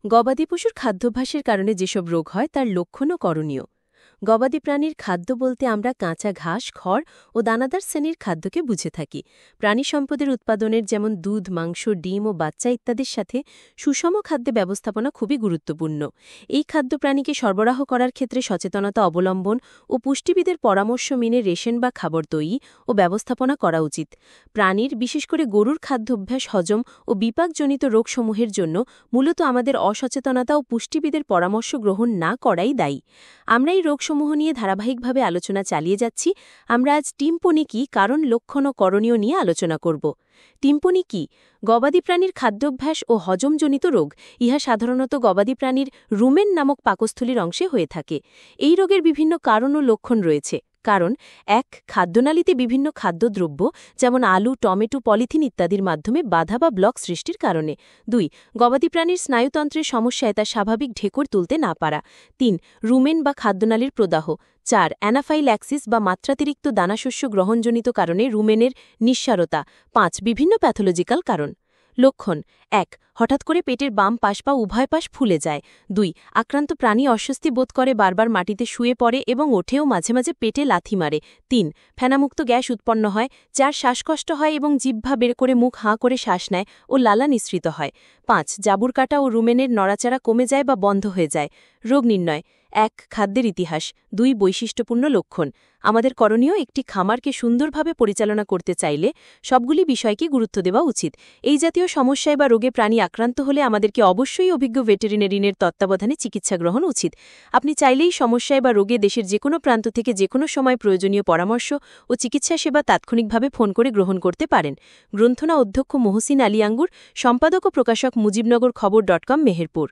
গবাদি পশুর খাদ্যাভ্যাসের কারণে যেসব রোগ হয় তার লক্ষণ ও করণীয়। গবাদি প্রাণীর খাদ্য বলতে আমরা কাঁচা ঘাস, খড় ও দানাদার শ্রেণীর খাদ্যকে বুঝে থাকি। প্রাণী সম্পদের উৎপাদনের যেমন দুধ, মাংস, ডিম ও বাচ্চা ইত্যাদির সাথে সুষম খাদ্যে ব্যবস্থাপনা খুবই গুরুত্বপূর্ণ। এই খাদ্য প্রাণীকে সরবরাহ করার ক্ষেত্রে সচেতনতা অবলম্বন ও পুষ্টিবিদের পরামর্শ মেনে রেশন বা খাবার তৈরি ও ব্যবস্থাপনা করা উচিত। প্রাণীর, বিশেষ করে গরুর খাদ্যাভ্যাস, হজম ও বিপাকজনিত রোগসমূহের জন্য মূলত আমাদের অসচেতনতা ও পুষ্টিবিদের পরামর্শ গ্রহণ না করাই দায়ী। আমরা এই রোগসমূহ নিয়ে ধারাবাহিকভাবে আলোচনা চালিয়ে যাচ্ছি। আমরা আজ টিম্পনি কি, কারণ, লক্ষণ ও করণীয় নিয়ে আলোচনা করব। টিম্পনি কি? গবাদি প্রাণীর খাদ্যাভ্যাস ও হজমজনিত রোগ। ইহা সাধারণত গবাদি প্রাণীর রুমেন নামক পাকস্থলীর অংশে হয়ে থাকে। এই রোগের বিভিন্ন কারণ ও লক্ষণ রয়েছে। কারণ: ১. খাদ্যনালীতে বিভিন্ন খাদ্যদ্রব্য যেমন আলু, টমেটো, পলিথিন ইত্যাদির মাধ্যমে বাধা বা ব্লক সৃষ্টির কারণে। ২. গবাদি প্রাণীর স্নায়ুতন্ত্রের সমস্যায় তা স্বাভাবিক ঢেকুর তুলতে না পারা। ৩. রুমেন বা খাদ্যনালীর প্রদাহ। ৪. অ্যানাফাইল্যাক্সিস বা মাত্রাতিরিক্ত দানাশস্য গ্রহণজনিত কারণে রুমেনের নিঃসারতা। ৫. বিভিন্ন প্যাথোলজিক্যাল কারণ। লক্ষণ: ১. হঠাৎ করে পেটের বাম পাশ বা উভয় পাশ ফুলে যায়। ২. আক্রান্ত প্রাণী অস্বস্তি বোধ করে, বারবার মাটিতে শুয়ে পড়ে এবং ওঠেও মাঝে মাঝে পেটে লাথি মারে। ৩. ফেনামুক্ত গ্যাস উৎপন্ন হয়। ৪. শ্বাসকষ্ট হয় এবং জিহ্বা বের করে মুখ হাঁ করে শ্বাস নেয় ও লালা নিঃসৃত হয়। ৫. জাবুর কাটা ও রুমেনের নড়াচড়া কমে যায় বা বন্ধ হয়ে যায়। রোগ নির্ণয়: ১. খাদ্যের ইতিহাস। ২. বৈশিষ্ট্যপূর্ণ লক্ষণ। আমাদের করণীয়: একটি খামারকে সুন্দরভাবে পরিচালনা করতে চাইলে সবগুলি বিষয়কে গুরুত্ব দেওয়া উচিত। এই জাতীয় সমস্যায় বা রোগে প্রাণী আক্রান্ত হলে আমাদেরকে অবশ্যই অভিজ্ঞ ভেটেরিনারির তত্ত্বাবধানে চিকিৎসা গ্রহণ উচিত। আপনি চাইলেই সমস্যায় বা রোগে দেশের যে কোনো প্রান্ত থেকে যে কোনো সময় প্রয়োজনীয় পরামর্শ ও চিকিৎসা সেবা তাৎক্ষণিকভাবে ফোন করে গ্রহণ করতে পারেন। গ্রন্থনা: অধ্যক্ষ মহসিন আলী আঙ্গুর, সম্পাদক ও প্রকাশক মুজিবনগর খবর.com, মেহেরপুর।